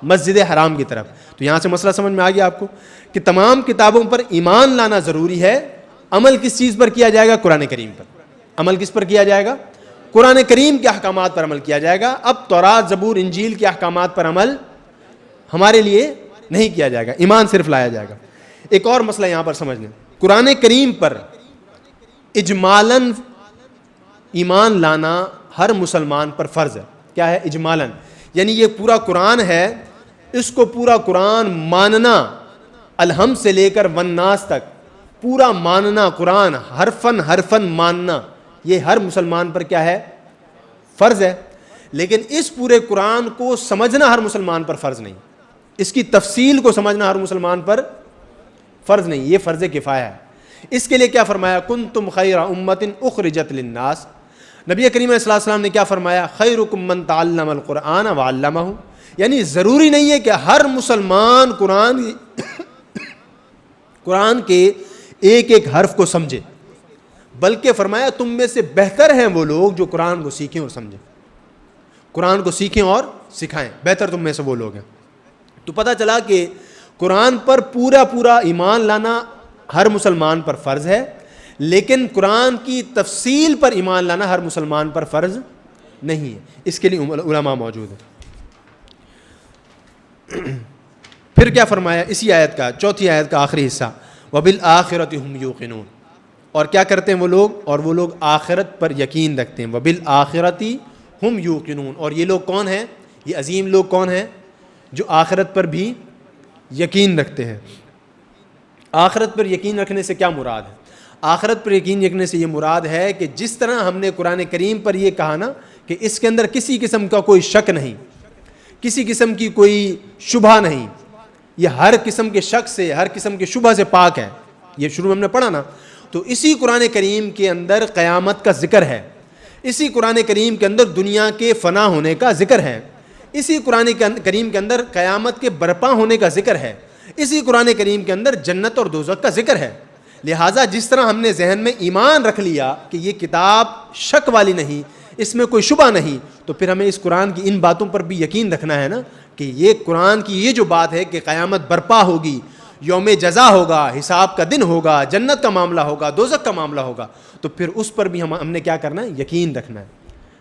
مسجد حرام کی طرف۔ تو یہاں سے مسئلہ سمجھ میں آ گیا آپ کو کہ تمام کتابوں پر ایمان لانا ضروری ہے، عمل کس چیز پر کیا جائے گا؟ قرآن کریم پر۔ عمل کس پر کیا جائے گا؟ قرآن کریم کے احکامات پر عمل کیا جائے گا۔ اب تورات، زبور، انجیل کے احکامات پر عمل ہمارے لیے نہیں کیا جائے گا، ایمان صرف لایا جائے گا۔ ایک اور مسئلہ یہاں پر سمجھ لیں، قرآن کریم پر اجمالاً ایمان لانا ہر مسلمان پر فرض ہے۔ کیا ہے؟ اجمالاً، یعنی یہ پورا قرآن ہے، اس کو پورا قرآن ماننا، الحم سے لے کر والناس تک پورا ماننا، قرآن حرفاً ماننا، یہ ہر مسلمان پر کیا ہے؟ فرض ہے۔ لیکن اس پورے قرآن کو سمجھنا ہر مسلمان پر فرض نہیں، اس کی تفصیل کو سمجھنا ہر مسلمان پر فرض نہیں، یہ فرض کفایہ ہے۔ اس کے لیے کیا فرمایا؟ کنتم خیر امۃ اخرجت للناس۔ نبی کریم علیہ السلام نے کیا فرمایا؟ خیرکم من تعلم القرآن وعلمہ۔ یعنی ضروری نہیں ہے کہ ہر مسلمان قرآن کے ایک ایک حرف کو سمجھے، بلکہ فرمایا تم میں سے بہتر ہیں وہ لوگ جو قرآن کو سیکھیں اور سمجھیں، قرآن کو سیکھیں اور سکھائیں، بہتر تم میں سے وہ لوگ ہیں۔ تو پتہ چلا کہ قرآن پر پورا ایمان لانا ہر مسلمان پر فرض ہے، لیکن قرآن کی تفصیل پر ایمان لانا ہر مسلمان پر فرض نہیں ہے۔ اس کے لیے علماء موجود ہیں۔ پھر کیا فرمایا اسی آیت کا، چوتھی آیت کا آخری حصہ، وَبِالْآخِرَةِ هُمْ يُوقِنُونَ۔ اور کیا کرتے ہیں وہ لوگ؟ اور وہ لوگ آخرت پر یقین رکھتے ہیں۔ وَبِالْآخِرَةِ هُمْ يُوقِنُونَ۔ اور یہ لوگ کون ہیں؟ یہ عظیم لوگ کون ہیں؟ جو آخرت پر بھی یقین رکھتے ہیں۔ آخرت پر یقین رکھنے سے کیا مراد ہے؟ آخرت پر یقین رکھنے سے یہ مراد ہے کہ جس طرح ہم نے قرآن کریم پر یہ کہا نا کہ اس کے اندر کسی قسم کا کوئی شک نہیں، کسی قسم کی کوئی شبہ نہیں، یہ ہر قسم کے شک سے، ہر قسم کے شبہ سے پاک ہے، یہ شروع میں ہم نے پڑھا نا، تو اسی قرآن کریم کے اندر قیامت کا ذکر ہے، اسی قرآن کریم کے اندر دنیا کے فنا ہونے کا ذکر ہے، اسی قرآن کریم کے اندر قیامت کے برپا ہونے کا ذکر ہے، اسی قرآن کریم کے اندر جنت اور دوزخ کا ذکر ہے۔ لہٰذا جس طرح ہم نے ذہن میں ایمان رکھ لیا کہ یہ کتاب شک والی نہیں، اس میں کوئی شبہ نہیں، تو پھر ہمیں اس قرآن کی ان باتوں پر بھی یقین رکھنا ہے نا کہ یہ قرآن کی یہ جو بات ہے کہ قیامت برپا ہوگی، یوم جزا ہوگا، حساب کا دن ہوگا، جنت کا معاملہ ہوگا، دوزخ کا معاملہ ہوگا، تو پھر اس پر بھی ہم نے کیا کرنا ہے؟ یقین رکھنا ہے۔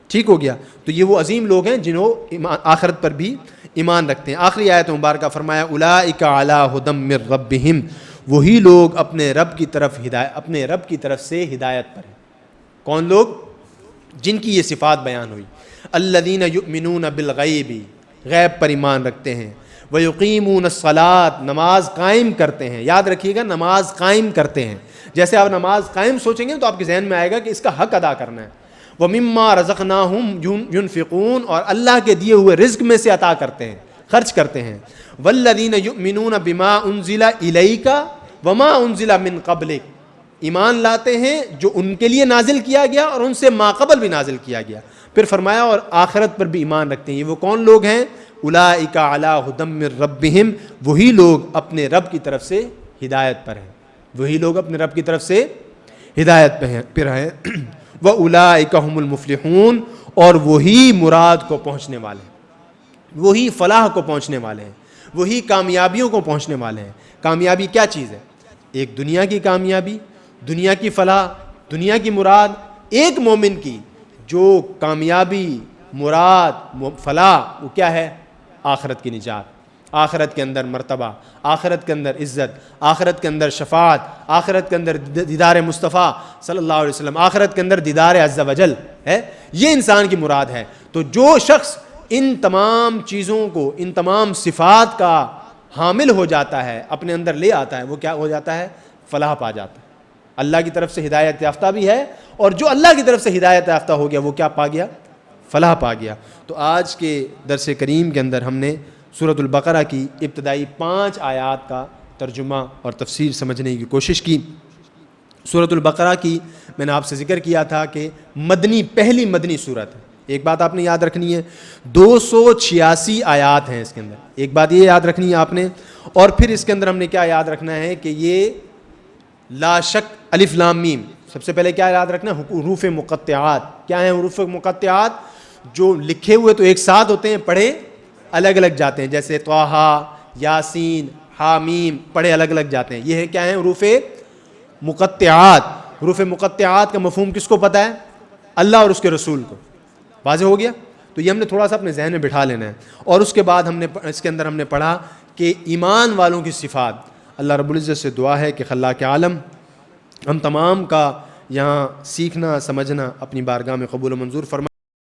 ٹھیک ہو گیا؟ تو یہ وہ عظیم لوگ ہیں جنہوں آخرت پر بھی ایمان رکھتے ہیں۔ آخری آیت مبارکہ فرمایا اولئک علی ھدی من ربہم، وہی لوگ اپنے رب کی طرف سے ہدایت پر ہیں۔ کون لوگ؟ جن کی یہ صفات بیان ہوئی، الذین یؤمنون بالغیب، غیب پر ایمان رکھتے ہیں، ویقیمون الصلاۃ، نماز قائم کرتے ہیں۔ یاد رکھیے گا، نماز قائم کرتے ہیں۔ جیسے آپ نماز قائم سوچیں گے تو آپ کے ذہن میں آئے گا کہ اس کا حق ادا کرنا ہے۔ وَمِمَّا رَزَقْنَاهُمْ يُنْفِقُونَ، اور اللہ کے دیے ہوئے رزق میں سے عطا کرتے ہیں۔ خرچ کرتے ہیں. والذین یؤمنون بما انزل الیک وما انزل من قبلک, ایمان لاتے ہیں جو ان کے لیے نازل کیا گیا اور ان سے ماقبل بھی نازل کیا گیا. پھر فرمایا اور آخرت پر بھی ایمان رکھتے ہیں. یہ وہ کون لوگ ہیں؟ اولئک علی ہدی من ربہم, وہی لوگ اپنے رب کی طرف سے ہدایت پر ہیں, وہی لوگ اپنے رب کی طرف سے ہدایت پر ہیں. وَأُولَٰئِكَ هُمُ الْمُفْلِحُونَ, اور وہی مراد کو پہنچنے والے ہیں, وہی فلاح کو پہنچنے والے ہیں, وہی کامیابیوں کو پہنچنے والے ہیں. کامیابی کیا چیز ہے؟ ایک دنیا کی کامیابی, دنیا کی فلاح, دنیا کی مراد. ایک مومن کی جو کامیابی, مراد, فلاح, وہ کیا ہے؟ آخرت کی نجات, آخرت کے اندر مرتبہ, آخرت کے اندر عزت, آخرت کے اندر شفاعت, آخرت کے اندر دیدار مصطفیٰ صلی اللہ علیہ وسلم, آخرت کے اندر دیدار عز و جل ہے. یہ انسان کی مراد ہے. تو جو شخص ان تمام چیزوں کو, ان تمام صفات کا حامل ہو جاتا ہے, اپنے اندر لے آتا ہے, وہ کیا ہو جاتا ہے؟ فلاح پا جاتا ہے. اللہ کی طرف سے ہدایت یافتہ بھی ہے, اور جو اللہ کی طرف سے ہدایت یافتہ ہو گیا وہ کیا پا گیا؟ فلاح پا گیا. تو آج کے درس کریم کے اندر ہم نے سورۃ البقرہ کی ابتدائی 5 آیات کا ترجمہ اور تفسیر سمجھنے کی کوشش کی. سورۃ البقرہ کی میں نے آپ سے ذکر کیا تھا کہ مدنی, پہلی مدنی سورت ہے. ایک بات آپ نے یاد رکھنی ہے, 286 آیات ہیں اس کے اندر, ایک بات یہ یاد رکھنی ہے آپ نے. اور پھر اس کے اندر ہم نے کیا یاد رکھنا ہے کہ یہ لا شک الف لام میم, سب سے پہلے کیا یاد رکھنا ہے؟ حروف مقطعات. کیا ہیں حروف مقطعات؟ جو لکھے ہوئے تو ایک ساتھ ہوتے ہیں, پڑھے الگ الگ جاتے ہیں, جیسے طٰہٰ, یاسین, حامیم, پڑھے الگ الگ جاتے ہیں. یہ ہے کیا ہیں؟ حروف مقطعات. حروف مقطعات کا مفہوم کس کو پتہ ہے؟ اللہ اور اس کے رسول کو. واضح ہو گیا؟ تو یہ ہم نے تھوڑا سا اپنے ذہن میں بٹھا لینا ہے. اور اس کے بعد ہم نے اس کے اندر ہم نے پڑھا کہ ایمان والوں کی صفات. اللہ رب العزت سے دعا ہے کہ خلاق عالم ہم تمام کا یہاں سیکھنا, سمجھنا اپنی بارگاہ میں قبول و منظور فرمائے.